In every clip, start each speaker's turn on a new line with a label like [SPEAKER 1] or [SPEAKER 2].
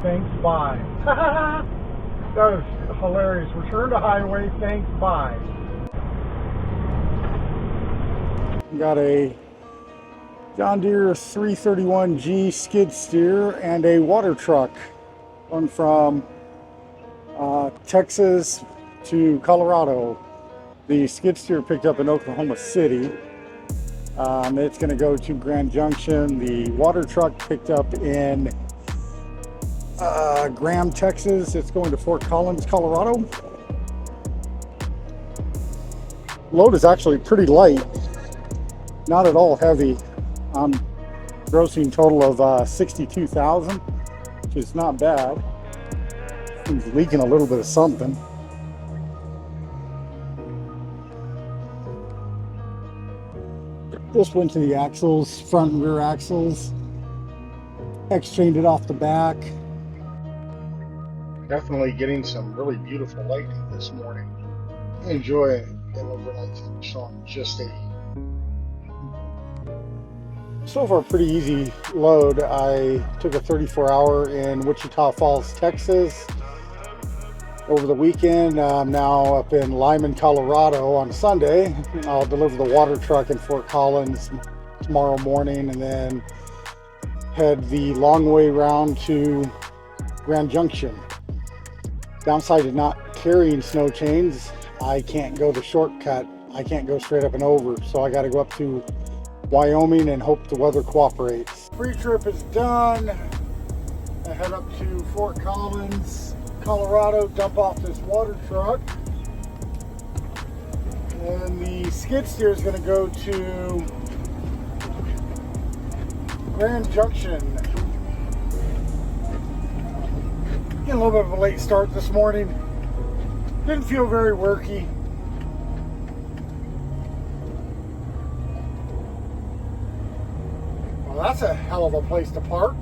[SPEAKER 1] Thanks, bye. That was hilarious. Return to highway, thanks, bye. Got a John Deere 331G skid steer and a water truck. One from Texas to Colorado. The skid steer picked up in Oklahoma City. It's going to go to Grand Junction. The water truck picked up in Graham, Texas. It's going to Fort Collins, Colorado. Load is actually pretty light, not at all heavy. I'm grossing total of 62,000, which is not bad. It's leaking a little bit of something. Just went to the axles, front and rear axles. X-chained it off the back. Definitely getting some really beautiful lightning this morning. Enjoy the overnight thunderstorm. Just a so far pretty easy load. I took a 34-hour in Wichita Falls, Texas over the weekend. I'm now up in Lyman, Colorado on Sunday. I'll deliver the water truck in Fort Collins tomorrow morning and then head the long way round to Grand Junction. Downside of not carrying snow chains, I can't go the shortcut. I can't go straight up and over, so I got to go up to Wyoming and hope the weather cooperates. Pre-trip is done. I head up to Fort Collins, Colorado, dump off this water truck. And the skid steer is going to go to Grand Junction. Getting a little bit of a late start this morning. Didn't feel very worky. Well, that's a hell of a place to park.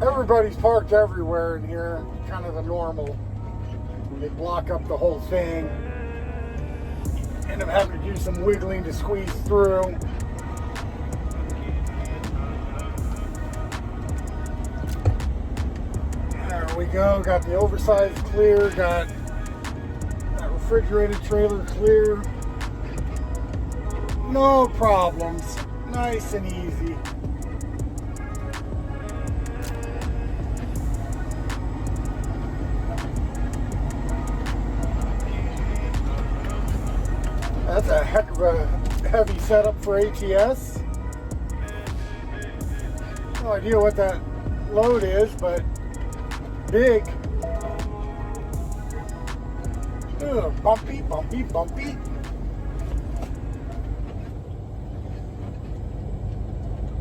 [SPEAKER 1] Everybody's parked everywhere in here, kind of the normal. They block up the whole thing. End up having to do some wiggling to squeeze through. There we go, got the oversize clear, got that refrigerated trailer clear. No problems, nice and easy. That's a heck of a heavy setup for ATS. No idea what that load is, but big. Ugh, bumpy, bumpy, bumpy.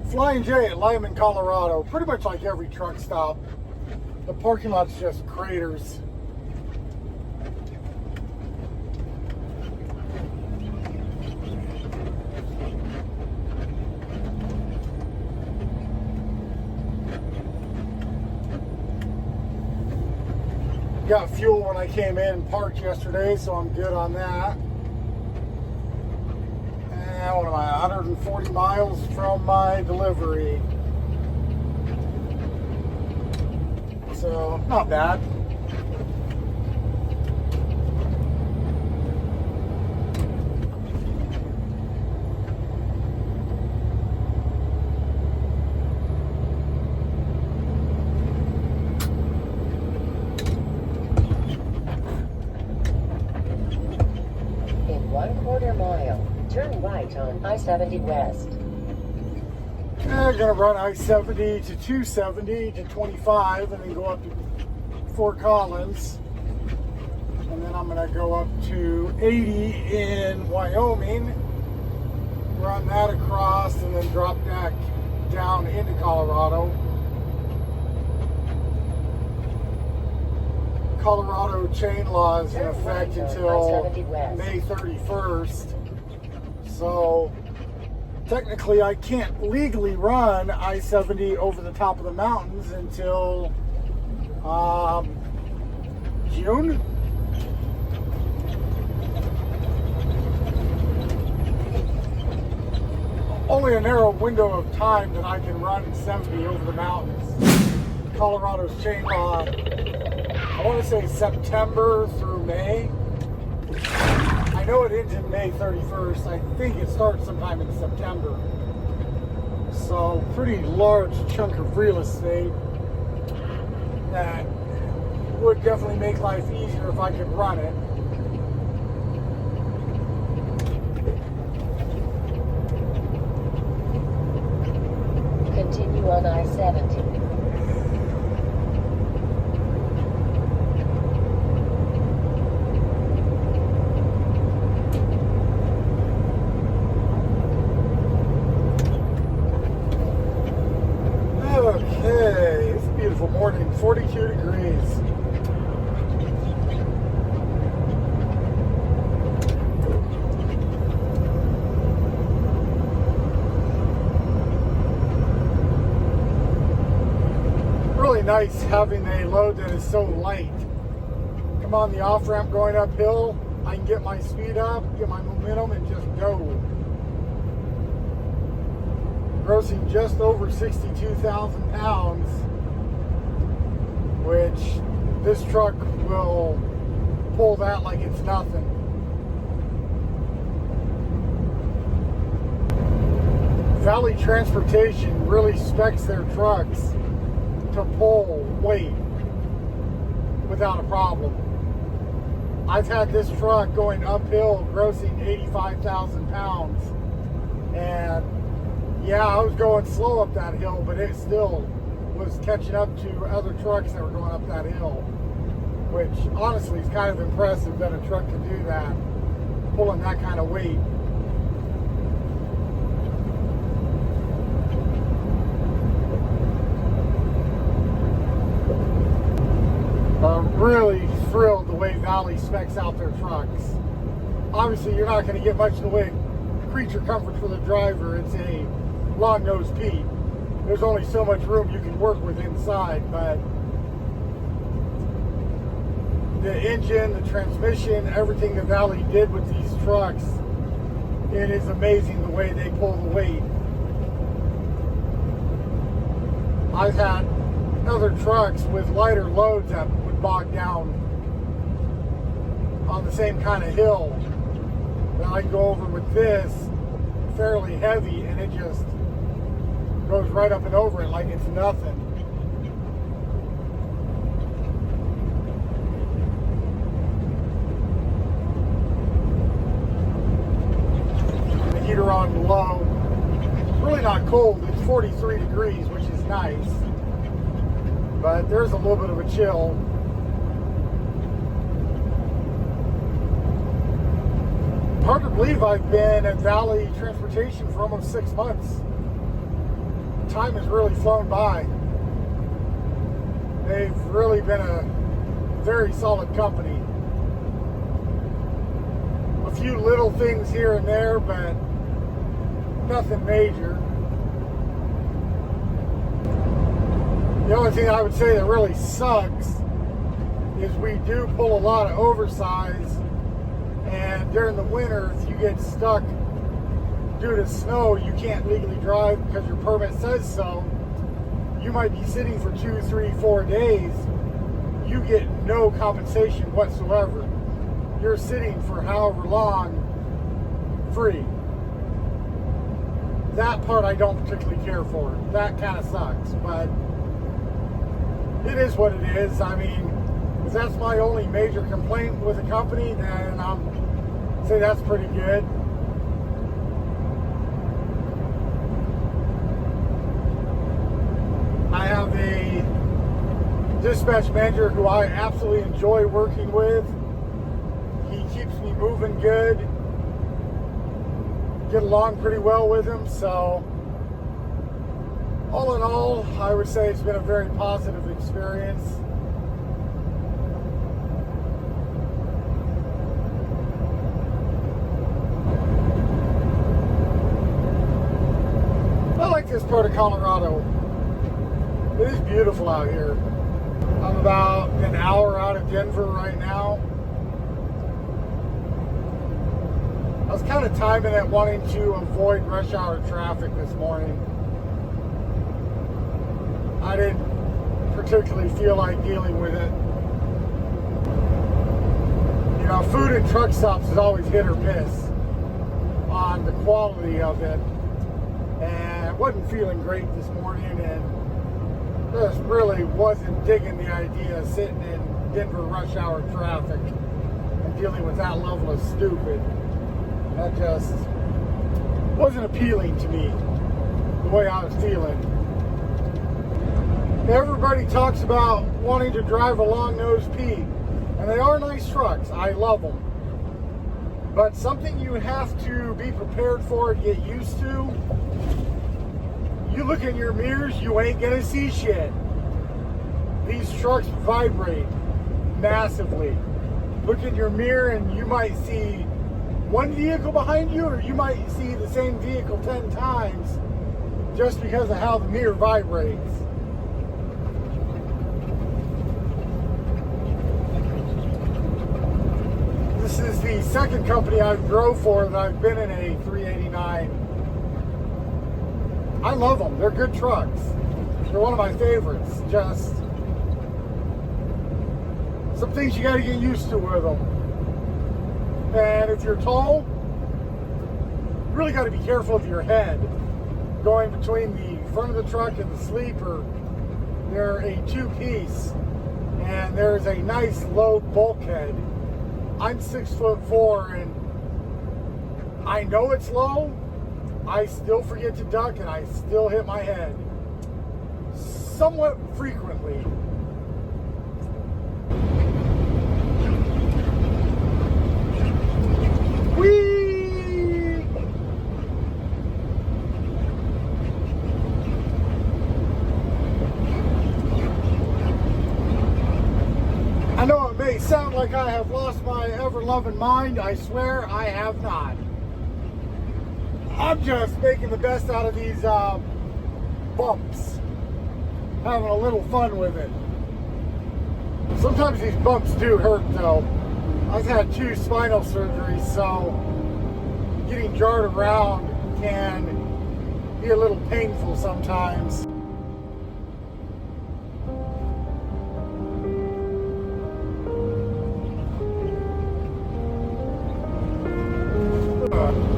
[SPEAKER 1] Flying J at Lyman, Colorado. Pretty much like every truck stop. The parking lot's just craters. Got fuel when I came in and parked yesterday, so I'm good on that. And what am I, 140 miles from my delivery. So, not bad.
[SPEAKER 2] Turn right on I-70 West.
[SPEAKER 1] I'm going to run I-70 to 270 to 25 and then go up to Fort Collins. And then I'm going to go up to 80 in Wyoming, run that across, and then drop back down into Colorado. Colorado chain law is in effect until May 31st. So technically I can't legally run I-70 over the top of the mountains until June. Only a narrow window of time that I can run 70 over the mountains. Colorado's chain law, I want to say September through May. I know it ends in May 31st. I think it starts sometime in September. So pretty large chunk of real estate that would definitely make life easier if I could run it.
[SPEAKER 2] Continue on I-70.
[SPEAKER 1] Okay, it's a beautiful morning, 42 degrees. Really nice having a load that is so light. Come on the off-ramp going uphill, I can get my speed up, get my momentum, and just go. Grossing just over 62,000 pounds, which this truck will pull that like it's nothing. Valley Transportation really specs their trucks to pull weight without a problem. I've had this truck going uphill grossing 85,000 pounds, and yeah, I was going slow up that hill, but it still was catching up to other trucks that were going up that hill, which honestly is kind of impressive that a truck can do that, pulling that kind of weight. I'm really thrilled the way Valley specs out their trucks. Obviously, you're not going to get much in the way of creature comfort for the driver. It's a long-nosed Pete. There's only so much room you can work with inside, but the engine, the transmission, everything that Valley did with these trucks, it is amazing the way they pull the weight. I've had other trucks with lighter loads that would bog down on the same kind of hill that I go over with this, fairly heavy, and it just goes right up and over it like it's nothing. The heater on low. It's really not cold. It's 43 degrees, which is nice. But there's a little bit of a chill. Hard to believe I've been at Valley Transportation for almost 6 months. Time has really flown by. They've really been a very solid company. A few little things here and there, but nothing major. The only thing I would say that really sucks is we do pull a lot of oversize, and during the winter, if you get stuck due to snow, you can't legally drive because your permit says so. You might be sitting for 2, 3, 4 days. You get no compensation whatsoever. You're sitting for however long free. That part I don't particularly care for. That kind of sucks, but it is what it is. I mean, if that's my only major complaint with the company, then I'll say that's pretty good. I have a dispatch manager who I absolutely enjoy working with. He keeps me moving good. Get along pretty well with him, so all in all, I would say it's been a very positive experience. I like this part of Colorado. It is beautiful out here. I'm about an hour out of Denver right now. I was kind of timing it wanting to avoid rush hour traffic this morning. I didn't particularly feel like dealing with it. You know, food and truck stops is always hit or miss on the quality of it. And I wasn't feeling great this morning, and just really wasn't digging the idea of sitting in Denver rush hour traffic and dealing with that level of stupid. That just wasn't appealing to me, the way I was feeling. Everybody talks about wanting to drive a long-nosed Pete, and they are nice trucks. I love them. But something you have to be prepared for and get used to. You look in your mirrors, you ain't gonna see shit. These trucks vibrate massively. Look in your mirror and you might see one vehicle behind you, or you might see the same vehicle 10 times just because of how the mirror vibrates. This is the second company I've drove for that I've been in a 389. I love them. They're good trucks. They're one of my favorites. Just some things you got to get used to with them. And if you're tall, you really got to be careful of your head. Going between the front of the truck and the sleeper, they're a two-piece, and there's a nice low bulkhead. I'm 6'4", and I know it's low. I still forget to duck, and I still hit my head somewhat frequently. Whee! I know it may sound like I have lost my ever-loving mind. I swear I have not. I'm just making the best out of these bumps. Having a little fun with it. Sometimes these bumps do hurt though. I've had 2 spinal surgeries, so getting jarred around can be a little painful sometimes.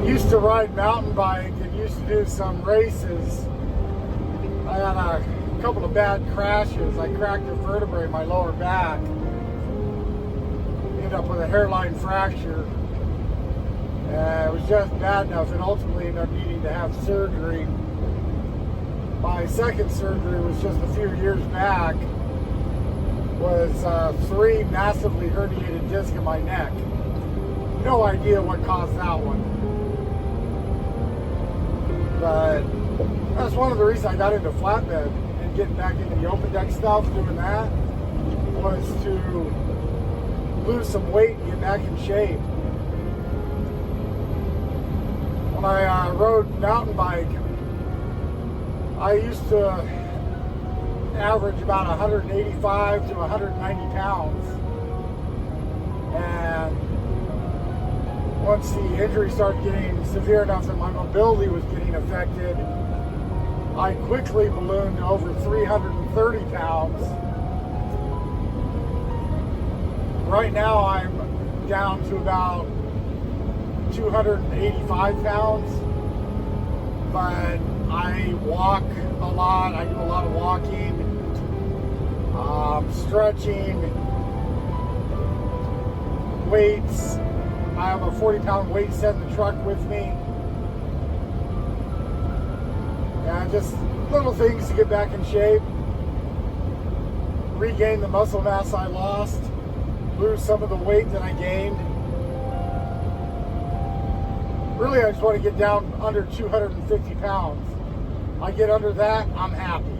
[SPEAKER 1] Used to ride mountain bike and used to do some races. I had a couple of bad crashes. I cracked a vertebrae in my lower back. Ended up with a hairline fracture. It was just bad enough, and ultimately ended up needing to have surgery. My second surgery was just a few years back. Was 3 massively herniated discs in my neck. No idea what caused that one. But that's one of the reasons I got into flatbed and getting back into the open deck stuff. Doing that was to lose some weight and get back in shape. When I rode mountain bike, I used to average about 185 to 190 pounds. And once the injury started getting severe enough that my mobility was getting affected, I quickly ballooned to over 330 pounds. Right now I'm down to about 285 pounds, but I walk a lot. I do a lot of walking, stretching, weights. I have a 40-pound weight set in the truck with me. And just little things to get back in shape, regain the muscle mass I lost, lose some of the weight that I gained. Really, I just want to get down under 250 pounds. I get under that, I'm happy.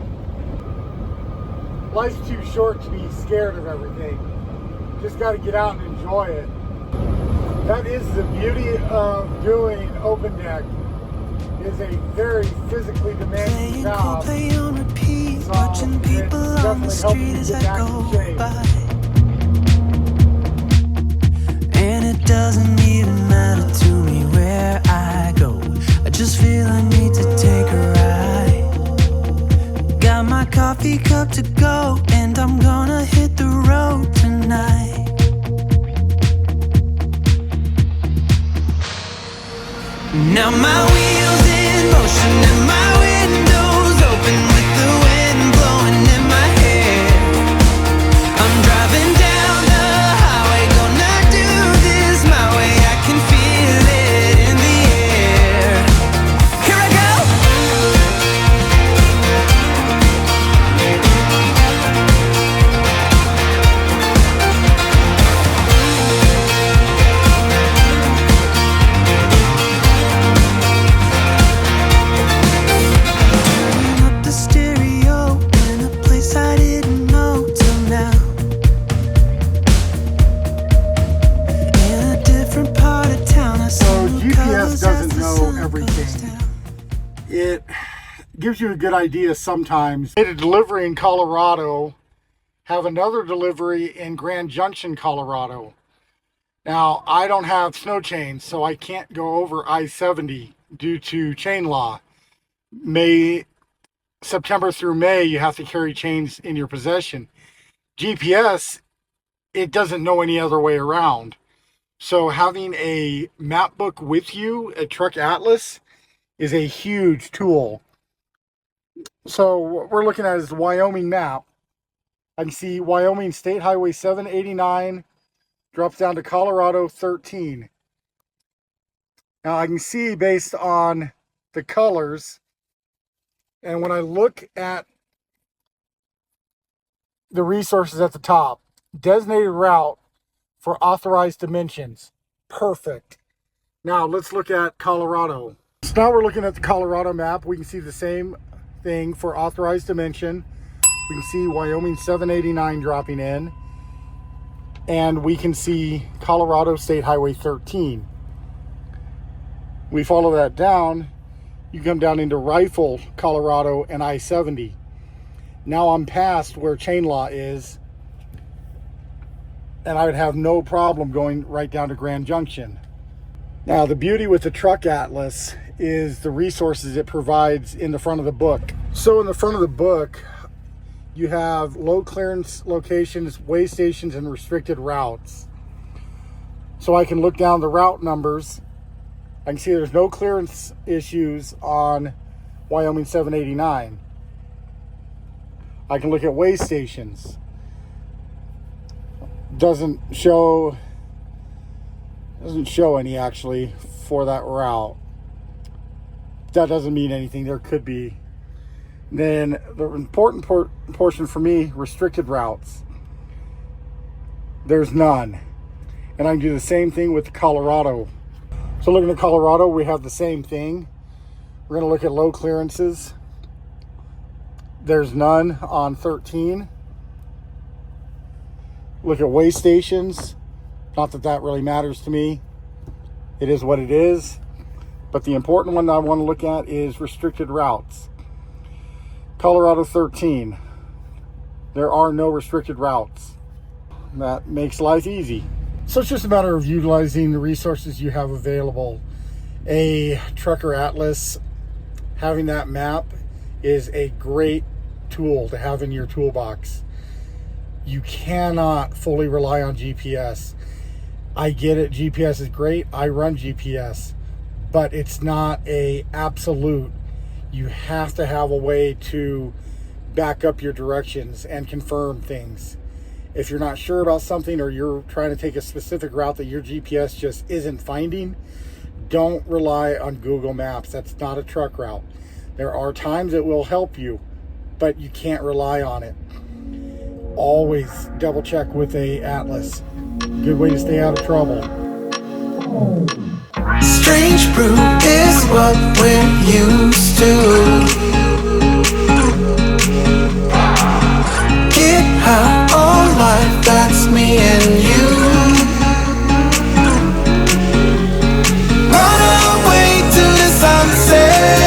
[SPEAKER 1] Life's too short to be scared of everything. Just got to get out and enjoy it. That is the beauty of doing open deck. It is a very physically demanding job. So it definitely helps you get back in shape.
[SPEAKER 3] And it doesn't even matter to me where I go. I just feel I need to take a ride. Got my coffee cup to go, and
[SPEAKER 1] gives you a good idea sometimes. Made a delivery in Colorado, have another delivery in Grand Junction, Colorado. Now, I don't have snow chains, so I can't go over I-70 due to chain law. September through May, you have to carry chains in your possession. GPS, it doesn't know any other way around. So having a map book with you, a truck atlas, is a huge tool. So what we're looking at is the Wyoming map. I can see Wyoming State Highway 789 drops down to Colorado 13. Now I can see based on the colors, and when I look at the resources at the top, designated route for authorized dimensions, perfect. Now let's look at Colorado. So now we're looking at the Colorado map. We can see the same thing for authorized dimension. We can see Wyoming 789 dropping in, and we can see Colorado State Highway 13. We follow that down, you come down into Rifle, Colorado, and I-70. Now I'm past where chain law is, and I would have no problem going right down to Grand Junction. Now, the beauty with the Truck Atlas is the resources it provides in the front of the book. So in the front of the book, you have low clearance locations, way stations, and restricted routes. So I can look down the route numbers. I can see there's no clearance issues on Wyoming 789. I can look at way stations. Doesn't show any actually for that route. That doesn't mean anything. There could be. Then the important portion for me, restricted routes. There's none. And I can do the same thing with Colorado. So looking at Colorado, we have the same thing. We're going to look at low clearances. There's none on 13. Look at way stations. Not that that really matters to me. It is what it is. But the important one that I want to look at is restricted routes. Colorado 13. There are no restricted routes. That makes life easy. So it's just a matter of utilizing the resources you have available. A trucker atlas, having that map is a great tool to have in your toolbox. You cannot fully rely on GPS. I get it, GPS is great. I run GPS, but it's not a absolute. You have to have a way to back up your directions and confirm things. If you're not sure about something, or you're trying to take a specific route that your GPS just isn't finding, don't rely on Google Maps. That's not a truck route. There are times it will help you, but you can't rely on it. Always double check with a atlas. Good way to stay out of trouble.
[SPEAKER 3] Strange brew is what we're used to. Get high on life, that's me and you. Run away to the sunset.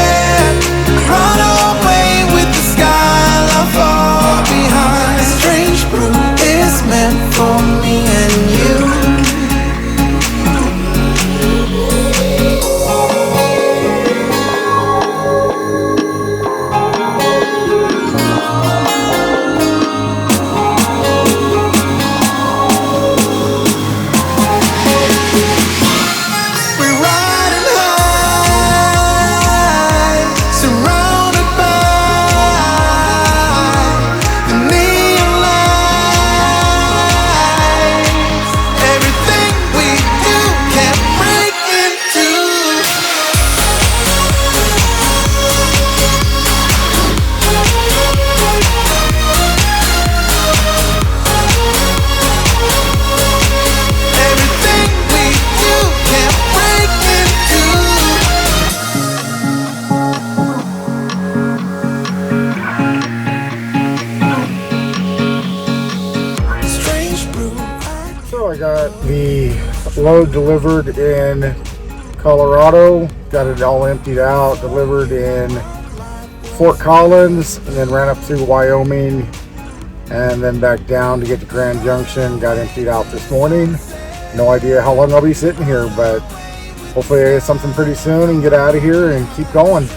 [SPEAKER 3] Run away with the skyline far behind. Strange brew is meant for me and you.
[SPEAKER 1] I got the load delivered in Colorado, got it all emptied out, delivered in Fort Collins, and then ran up through Wyoming, and then back down to get to Grand Junction. Got emptied out this morning. No idea how long I'll be sitting here, but hopefully I get something pretty soon and get out of here and keep going.